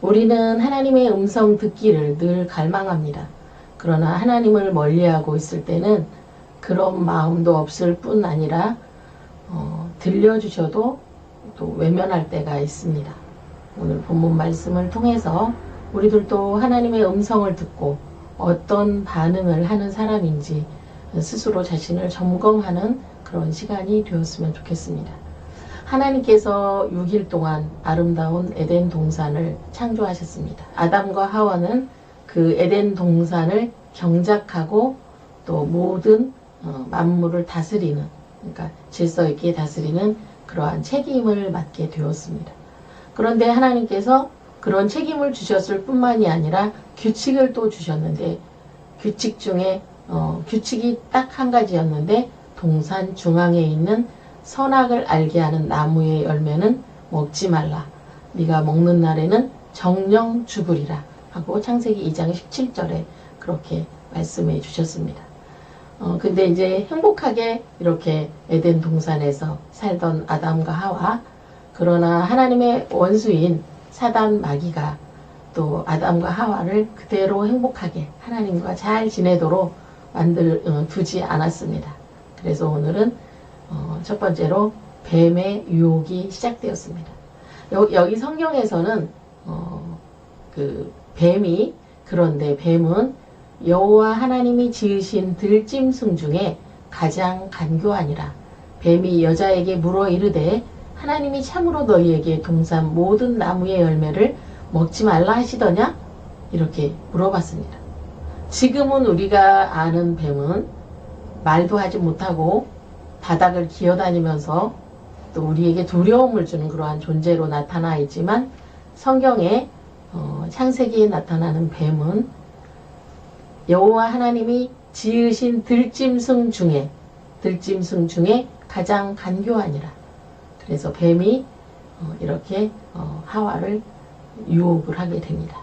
우리는 하나님의 음성 듣기를 늘 갈망합니다. 그러나 하나님을 멀리하고 있을 때는 그런 마음도 없을 뿐 아니라 들려주셔도 또 외면할 때가 있습니다. 오늘 본문 말씀을 통해서 우리들도 하나님의 음성을 듣고 어떤 반응을 하는 사람인지 스스로 자신을 점검하는 그런 시간이 되었으면 좋겠습니다. 하나님께서 6일 동안 아름다운 에덴 동산을 창조하셨습니다. 아담과 하와는 그 에덴 동산을 경작하고 또 모든 만물을 다스리는, 그러니까 질서 있게 다스리는 그러한 책임을 맡게 되었습니다. 그런데 하나님께서 그런 책임을 주셨을 뿐만이 아니라 규칙을 또 주셨는데, 규칙 중에 규칙이 딱 한 가지였는데, 동산 중앙에 있는 선악을 알게 하는 나무의 열매는 먹지 말라. 네가 먹는 날에는 정령 죽으리라 하고 창세기 2장 17절에 그렇게 말씀해 주셨습니다. 근데 이제 행복하게 이렇게 에덴 동산에서 살던 아담과 하와, 그러나 하나님의 원수인 사단 마귀가 또 아담과 하와를 그대로 행복하게 하나님과 잘 지내도록 두지 않았습니다. 그래서 오늘은 첫 번째로 뱀의 유혹이 시작되었습니다. 여기 성경에서는 그 뱀이, 그런데 뱀은 여호와 하나님이 지으신 들짐승 중에 가장 간교하니라. 뱀이 여자에게 물어 이르되 하나님이 참으로 너희에게 동산 모든 나무의 열매를 먹지 말라 하시더냐? 이렇게 물어봤습니다. 지금은 우리가 아는 뱀은 말도 하지 못하고 바닥을 기어다니면서 또 우리에게 두려움을 주는 그러한 존재로 나타나 있지만, 성경에 창세기에 나타나는 뱀은 여호와 하나님이 지으신 들짐승 중에 가장 간교하니라. 그래서 뱀이 이렇게 하와를 유혹을 하게 됩니다.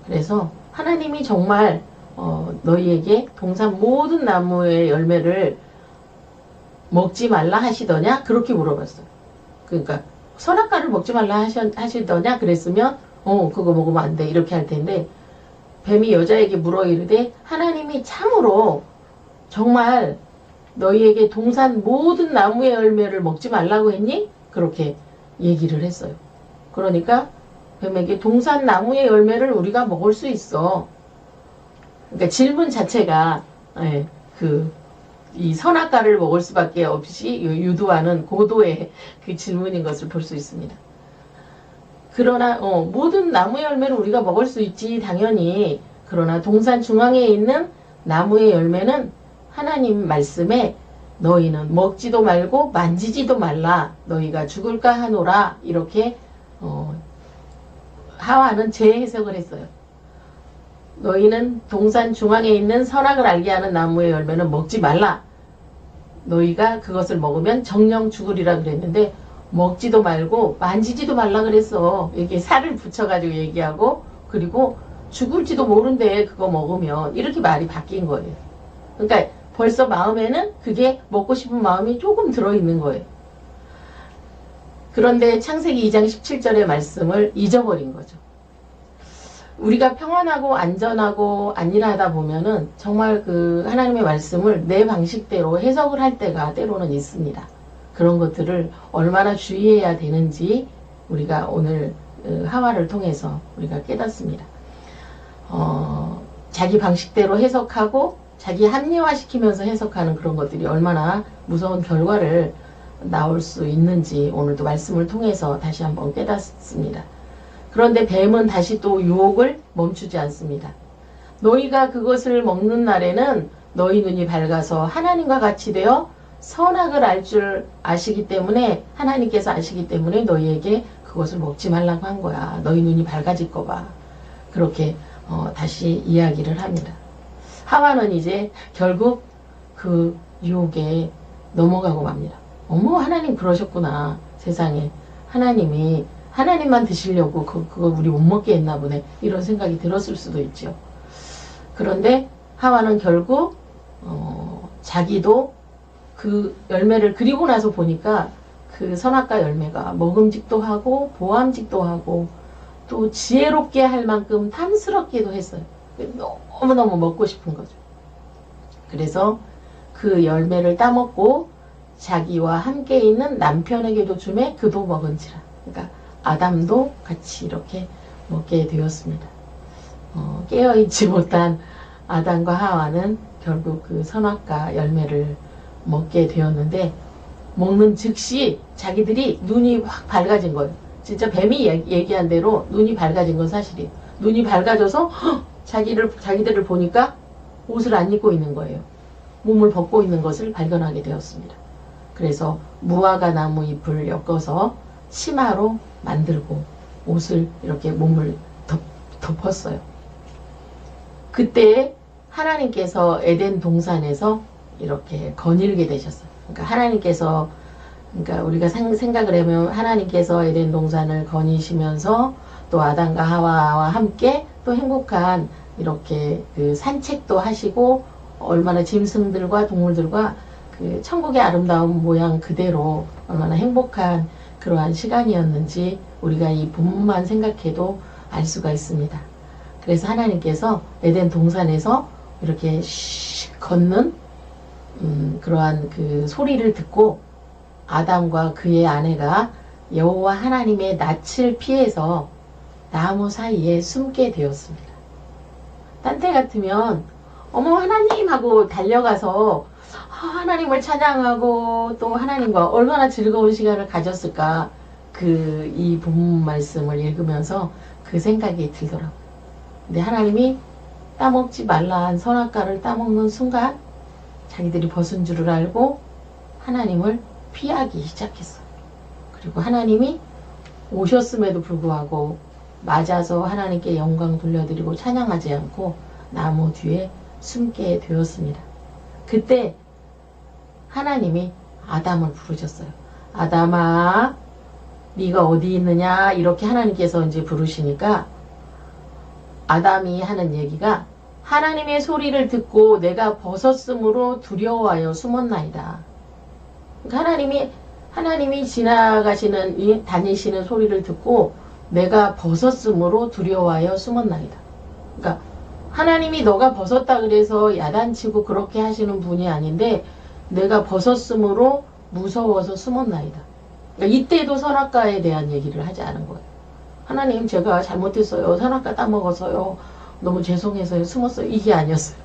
그래서 하나님이 정말 너희에게 동산 모든 나무의 열매를 먹지 말라 하시더냐? 그렇게 물어봤어요. 그러니까 선악과를 먹지 말라 하시더냐? 그랬으면 그거 먹으면 안 돼, 이렇게 할 텐데, 뱀이 여자에게 물어 이르되 하나님이 참으로 정말 너희에게 동산 모든 나무의 열매를 먹지 말라고 했니? 그렇게 얘기를 했어요. 그러니까 뱀에게 동산 나무의 열매를 우리가 먹을 수 있어. 그러니까 질문 자체가 이 선악과를 먹을 수밖에 없이 유도하는 고도의 그 질문인 것을 볼 수 있습니다. 그러나 모든 나무의 열매를 우리가 먹을 수 있지, 당연히. 그러나 동산 중앙에 있는 나무의 열매는 하나님 말씀에 너희는 먹지도 말고 만지지도 말라, 너희가 죽을까 하노라, 이렇게 하와는 재해석을 했어요. 너희는 동산 중앙에 있는 선악을 알게 하는 나무의 열매는 먹지 말라. 너희가 그것을 먹으면 정령 죽으리라 그랬는데 먹지도 말고 만지지도 말라 그랬어. 이렇게 살을 붙여가지고 얘기하고, 그리고 죽을지도 모른대 그거 먹으면, 이렇게 말이 바뀐 거예요. 그러니까 벌써 마음에는 그게 먹고 싶은 마음이 조금 들어있는 거예요. 그런데 창세기 2장 17절의 말씀을 잊어버린 거죠. 우리가 평안하고 안전하고 안일하다 보면은 정말 그 하나님의 말씀을 내 방식대로 해석을 할 때가 때로는 있습니다. 그런 것들을 얼마나 주의해야 되는지 우리가 오늘 하와를 통해서 우리가 깨닫습니다. 자기 방식대로 해석하고 자기 합리화시키면서 해석하는 그런 것들이 얼마나 무서운 결과를 나올 수 있는지 오늘도 말씀을 통해서 다시 한번 깨닫습니다. 그런데 뱀은 다시 또 유혹을 멈추지 않습니다. 너희가 그것을 먹는 날에는 너희 눈이 밝아서 하나님과 같이 되어 선악을 알 줄 아시기 때문에, 하나님께서 아시기 때문에 너희에게 그것을 먹지 말라고 한 거야. 너희 눈이 밝아질 거 봐. 그렇게 다시 이야기를 합니다. 하와는 이제 결국 그 유혹에 넘어가고 맙니다. 어머, 하나님 그러셨구나. 세상에 하나님만 드시려고 그거 우리 못 먹게 했나 보네, 이런 생각이 들었을 수도 있죠. 그런데 하와는 결국 자기도 그 열매를 그리고 나서 보니까 그 선악과 열매가 먹음직도 하고 보암직도 하고 또 지혜롭게 할 만큼 탐스럽기도 했어요. 너무너무 먹고 싶은 거죠. 그래서 그 열매를 따먹고 자기와 함께 있는 남편에게도 주매 그도 먹은지라. 그러니까 아담도 같이 이렇게 먹게 되었습니다. 깨어있지 못한 아담과 하와는 결국 그 선악과 열매를 먹게 되었는데, 먹는 즉시 자기들이 눈이 확 밝아진 거예요. 진짜 뱀이 얘기한 대로 눈이 밝아진 건 사실이에요. 눈이 밝아져서 자기들을 보니까 옷을 안 입고 있는 거예요. 몸을 벗고 있는 것을 발견하게 되었습니다. 그래서 무화과 나무 잎을 엮어서 치마로 만들고 옷을 이렇게 몸을 덮었어요. 그때 하나님께서 에덴 동산에서 이렇게 거닐게 되셨어요. 그러니까 하나님께서, 그러니까 우리가 생각을 하면 하나님께서 에덴 동산을 거니시면서 또 아담과 하와와 함께 또 행복한 이렇게 그 산책도 하시고 얼마나 짐승들과 동물들과 그 천국의 아름다운 모양 그대로 얼마나 행복한 그러한 시간이었는지 우리가 이 본문만 생각해도 알 수가 있습니다. 그래서 하나님께서 에덴 동산에서 이렇게 걷는 그러한 그 소리를 듣고 아담과 그의 아내가 여호와 하나님의 낯을 피해서 나무 사이에 숨게 되었습니다. 딴 때 같으면 어머 하나님 하고 달려가서 하나님을 찬양하고 또 하나님과 얼마나 즐거운 시간을 가졌을까, 이 본문 말씀을 읽으면서 그 생각이 들더라고요. 근데 하나님이 따먹지 말라 한 선악과를 따먹는 순간 자기들이 벗은 줄을 알고 하나님을 피하기 시작했어요. 그리고 하나님이 오셨음에도 불구하고 맞아서 하나님께 영광 돌려드리고 찬양하지 않고 나무 뒤에 숨게 되었습니다. 그때 하나님이 아담을 부르셨어요. 아담아, 네가 어디 있느냐? 이렇게 하나님께서 이제 부르시니까 아담이 하는 얘기가, 하나님의 소리를 듣고 내가 벗었으므로 두려워하여 숨었나이다. 그러니까 하나님이 지나가시는, 다니시는 소리를 듣고 내가 벗었으므로 두려워하여 숨었나이다. 그러니까 하나님이 너가 벗었다 그래서 야단치고 그렇게 하시는 분이 아닌데 내가 벗었으므로 무서워서 숨었나이다. 그러니까 이때도 선악과에 대한 얘기를 하지 않은 거예요. 하나님, 제가 잘못했어요. 선악과 따먹어서요. 너무 죄송해서요. 숨었어요. 이게 아니었어요.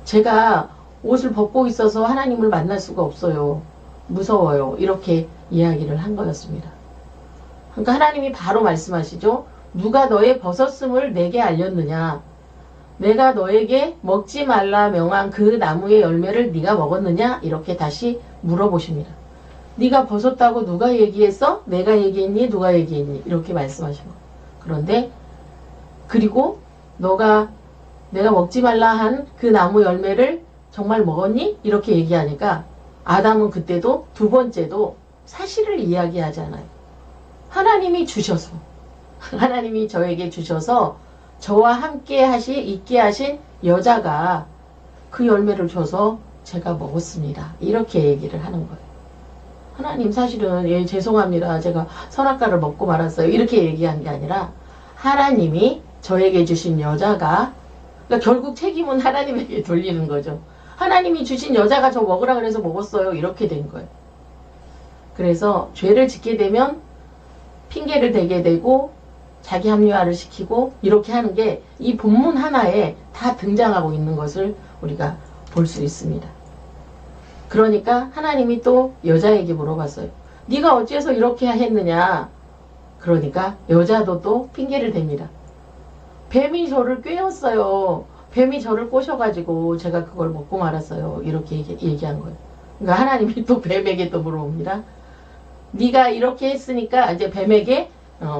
제가 옷을 벗고 있어서 하나님을 만날 수가 없어요. 무서워요. 이렇게 이야기를 한 거였습니다. 그러니까 하나님이 바로 말씀하시죠. 누가 너의 벗었음을 내게 알렸느냐? 내가 너에게 먹지 말라 명한 그 나무의 열매를 네가 먹었느냐? 이렇게 다시 물어보십니다. 네가 벗었다고 누가 얘기했어? 내가 얘기했니? 누가 얘기했니? 이렇게 말씀하신 거예요. 그런데 그리고 내가 먹지 말라 한 그 나무 열매를 정말 먹었니? 이렇게 얘기하니까 아담은 그때도 두 번째도 사실을 이야기하지 않아요. 하나님이 주셔서, 하나님이 저에게 주셔서 저와 함께 있게 하신 여자가 그 열매를 줘서 제가 먹었습니다. 이렇게 얘기를 하는 거예요. 하나님, 사실은 죄송합니다. 제가 선악과를 먹고 말았어요. 이렇게 얘기한 게 아니라 하나님이 저에게 주신 여자가, 그러니까 결국 책임은 하나님에게 돌리는 거죠. 하나님이 주신 여자가 저 먹으라 그래서 먹었어요. 이렇게 된 거예요. 그래서 죄를 짓게 되면 핑계를 대게 되고 자기 합리화를 시키고 이렇게 하는 게 이 본문 하나에 다 등장하고 있는 것을 우리가 볼 수 있습니다. 그러니까 하나님이 또 여자에게 물어봤어요. 네가 어째서 이렇게 했느냐? 그러니까 여자도 또 핑계를 댑니다. 뱀이 저를 꿰었어요. 뱀이 저를 꼬셔가지고 제가 그걸 먹고 말았어요. 이렇게 얘기한 거예요. 그러니까 하나님이 또 뱀에게 또 물어봅니다. 네가 이렇게 했으니까, 이제 뱀에게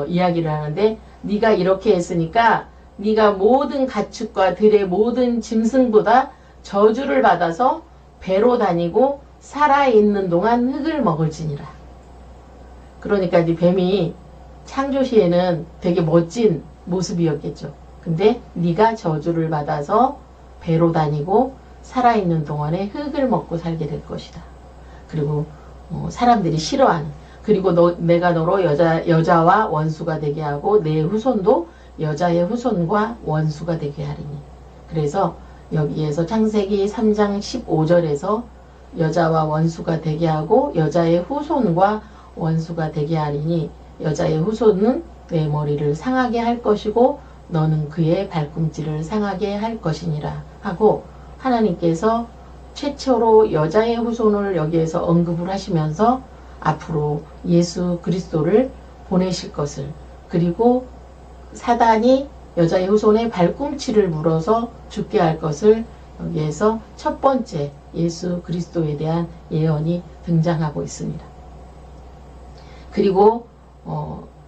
이야기를 하는데, 네가 이렇게 했으니까 네가 모든 가축과 들의 모든 짐승보다 저주를 받아서 배로 다니고 살아있는 동안 흙을 먹을지니라. 그러니까 이 뱀이 창조 시에는 되게 멋진 모습이었겠죠. 근데 네가 저주를 받아서 배로 다니고 살아있는 동안에 흙을 먹고 살게 될 것이다. 그리고 사람들이 싫어하는, 그리고 내가 너로 여자와 원수가 되게 하고 내 후손도 여자의 후손과 원수가 되게 하리니. 그래서 여기에서 창세기 3장 15절에서 여자와 원수가 되게 하고 여자의 후손과 원수가 되게 하리니 여자의 후손은 내 머리를 상하게 할 것이고 너는 그의 발꿈치를 상하게 할 것이니라 하고, 하나님께서 최초로 여자의 후손을 여기에서 언급을 하시면서 앞으로 예수 그리스도를 보내실 것을, 그리고 사단이 여자의 후손의 발꿈치를 물어서 죽게 할 것을 여기에서 첫 번째 예수 그리스도에 대한 예언이 등장하고 있습니다. 그리고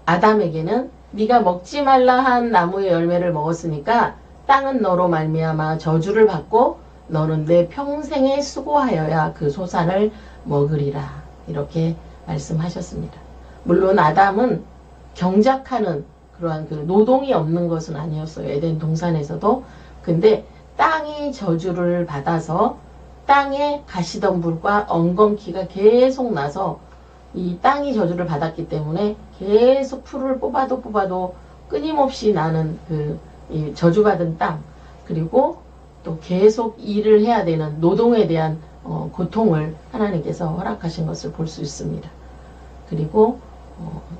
아담에게는 네가 먹지 말라 한 나무의 열매를 먹었으니까 땅은 너로 말미암아 저주를 받고 너는 내 평생에 수고하여야 그 소산을 먹으리라, 이렇게 말씀하셨습니다. 물론 아담은 경작하는 그러한 그 노동이 없는 것은 아니었어요. 에덴 동산에서도. 근데 땅이 저주를 받아서 땅에 가시덤불과 엉겅퀴가 계속 나서 이 땅이 저주를 받았기 때문에 계속 풀을 뽑아도 끊임없이 나는 이 저주받은 땅, 그리고 또 계속 일을 해야 되는 노동에 대한 고통을 하나님께서 허락하신 것을 볼 수 있습니다. 그리고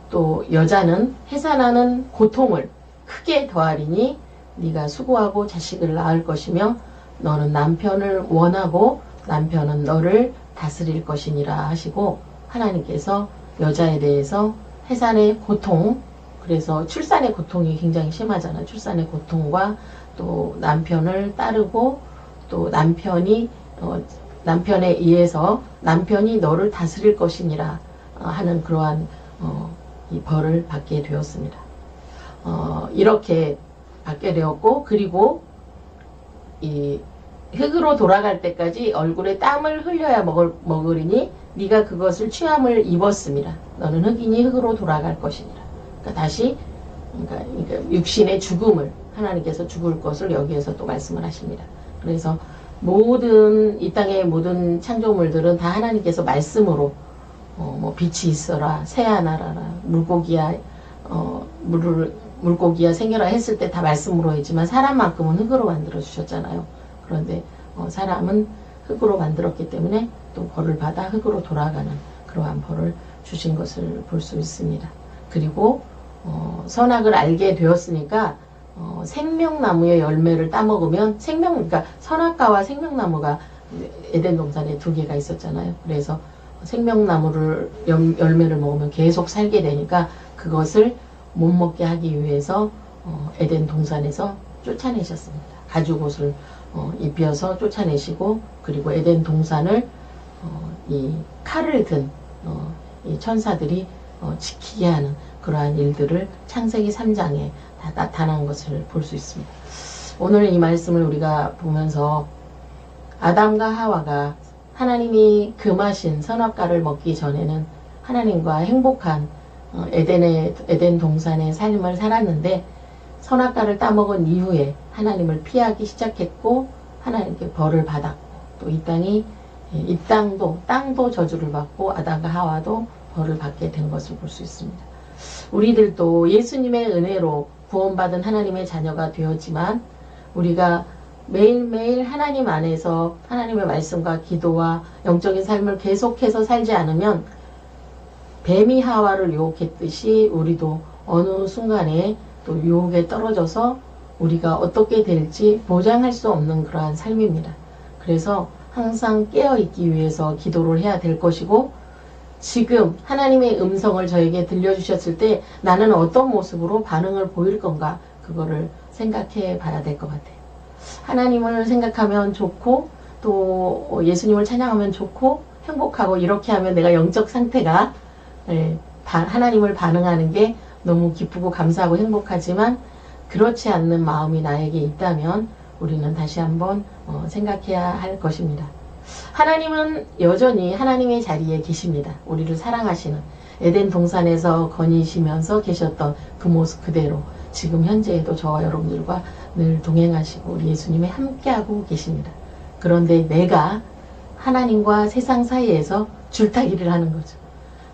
또 여자는 해산하는 고통을 크게 더하리니 네가 수고하고 자식을 낳을 것이며 너는 남편을 원하고 남편은 너를 다스릴 것이니라 하시고, 하나님께서 여자에 대해서 해산의 고통, 그래서 출산의 고통이 굉장히 심하잖아요. 출산의 고통과 또 남편을 따르고 또 남편에 의해서 남편이 너를 다스릴 것이니라 하는 그러한 이 벌을 받게 되었습니다. 이렇게 받게 되었고, 그리고 이 흙으로 돌아갈 때까지 얼굴에 땀을 흘려야 먹으리니 네가 그것을 취함을 입었습니다. 너는 흙이니 흙으로 돌아갈 것이니라. 그러니까 다시 그러니까 육신의 죽음을, 하나님께서 죽을 것을 여기에서 또 말씀을 하십니다. 그래서 이 땅의 모든 창조물들은 다 하나님께서 말씀으로 뭐 빛이 있어라, 새하나라라, 물고기야 생겨라 했을 때 다 말씀으로 했지만 사람만큼은 흙으로 만들어 주셨잖아요. 그런데 사람은 흙으로 만들었기 때문에 또 벌을 받아 흙으로 돌아가는 그러한 벌을 주신 것을 볼 수 있습니다. 그리고 선악을 알게 되었으니까 생명나무의 열매를 따먹으면 그러니까 선악과와 생명나무가 에덴 동산에 2개가 있었잖아요. 그래서 생명나무를 열매를 먹으면 계속 살게 되니까 그것을 못 먹게 하기 위해서 에덴 동산에서 쫓아내셨습니다. 가죽옷을 입혀서 쫓아내시고, 그리고 에덴 동산을 이 칼을 든 이 천사들이 지키게 하는 그러한 일들을 창세기 3장에 다 나타난 것을 볼 수 있습니다. 오늘 이 말씀을 우리가 보면서 아담과 하와가 하나님이 금하신 선악과를 먹기 전에는 하나님과 행복한 에덴 동산의 삶을 살았는데, 선악과를 따먹은 이후에 하나님을 피하기 시작했고 하나님께 벌을 받았고, 또 이 땅도 저주를 받고 아담과 하와도 벌을 받게 된 것을 볼 수 있습니다. 우리들도 예수님의 은혜로 구원받은 하나님의 자녀가 되었지만 우리가 매일매일 하나님 안에서 하나님의 말씀과 기도와 영적인 삶을 계속해서 살지 않으면 뱀이 하와를 유혹했듯이 우리도 어느 순간에 또 유혹에 떨어져서 우리가 어떻게 될지 보장할 수 없는 그러한 삶입니다. 그래서 항상 깨어있기 위해서 기도를 해야 될 것이고, 지금 하나님의 음성을 저에게 들려주셨을 때 나는 어떤 모습으로 반응을 보일 건가, 그거를 생각해 봐야 될 것 같아요. 하나님을 생각하면 좋고 또 예수님을 찬양하면 좋고 행복하고, 이렇게 하면 내가 영적 상태가 하나님을 반응하는 게 너무 기쁘고 감사하고 행복하지만, 그렇지 않는 마음이 나에게 있다면 우리는 다시 한번 생각해야 할 것입니다. 하나님은 여전히 하나님의 자리에 계십니다. 우리를 사랑하시는, 에덴 동산에서 거니시면서 계셨던 그 모습 그대로 지금 현재에도 저와 여러분들과 늘 동행하시고 우리 예수님이 함께하고 계십니다. 그런데 내가 하나님과 세상 사이에서 줄타기를 하는 거죠.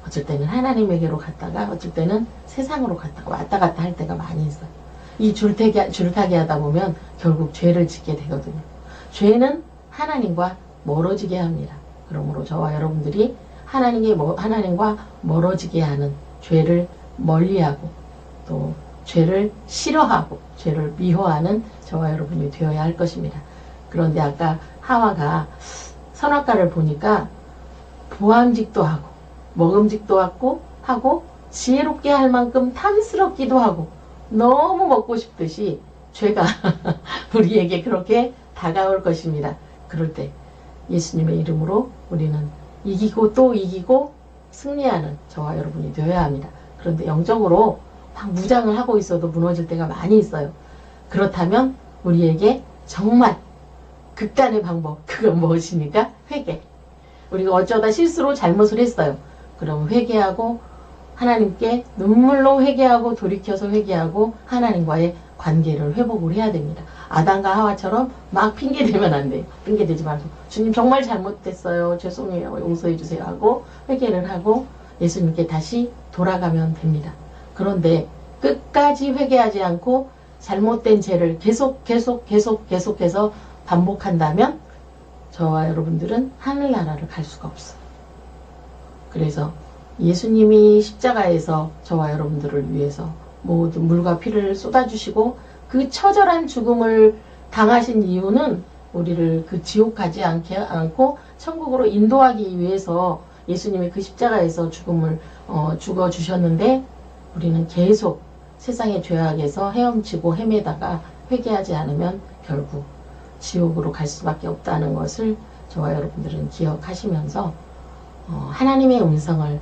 어쩔 때는 하나님에게로 갔다가 어쩔 때는 세상으로 갔다가 왔다 갔다 할 때가 많이 있어요. 이 줄타기 하다 보면 결국 죄를 짓게 되거든요. 죄는 하나님과 멀어지게 합니다. 그러므로 저와 여러분들이 하나님과 멀어지게 하는 죄를 멀리하고 또 죄를 싫어하고 죄를 미워하는 저와 여러분이 되어야 할 것입니다. 그런데 아까 하와가 선악과를 보니까 보암직도 하고 먹음직도 하고 지혜롭게 할 만큼 탐스럽기도 하고 너무 먹고 싶듯이 죄가 우리에게 그렇게 다가올 것입니다. 그럴 때 예수님의 이름으로 우리는 이기고 또 이기고 승리하는 저와 여러분이 되어야 합니다. 그런데 영적으로 막 무장을 하고 있어도 무너질 때가 많이 있어요. 그렇다면 우리에게 정말 극단의 방법, 그건 무엇입니까? 회개. 우리가 어쩌다 실수로 잘못을 했어요. 그럼 회개하고 하나님께 눈물로 회개하고 돌이켜서 회개하고 하나님과의 관계를 회복을 해야 됩니다. 아담과 하와처럼 막 핑계대면 안 돼요. 핑계대지 말고 주님 정말 잘못됐어요. 죄송해요. 용서해 주세요 하고 회개를 하고 예수님께 다시 돌아가면 됩니다. 그런데 끝까지 회개하지 않고 잘못된 죄를 계속해서 반복한다면 저와 여러분들은 하늘나라를 갈 수가 없어요. 그래서 예수님이 십자가에서 저와 여러분들을 위해서 모든 물과 피를 쏟아주시고 그 처절한 죽음을 당하신 이유는 우리를 그 지옥 가지 않고 천국으로 인도하기 위해서 예수님이 그 십자가에서 죽음을 죽어주셨는데 우리는 계속 세상의 죄악에서 헤엄치고 헤매다가 회개하지 않으면 결국 지옥으로 갈 수밖에 없다는 것을 저와 여러분들은 기억하시면서 하나님의 음성을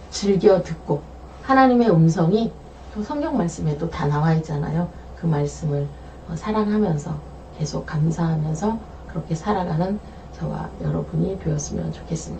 즐겨 듣고 하나님의 음성이 또 성경 말씀에 또 다 나와 있잖아요. 그 말씀을 사랑하면서 계속 감사하면서 그렇게 살아가는 저와 여러분이 되었으면 좋겠습니다.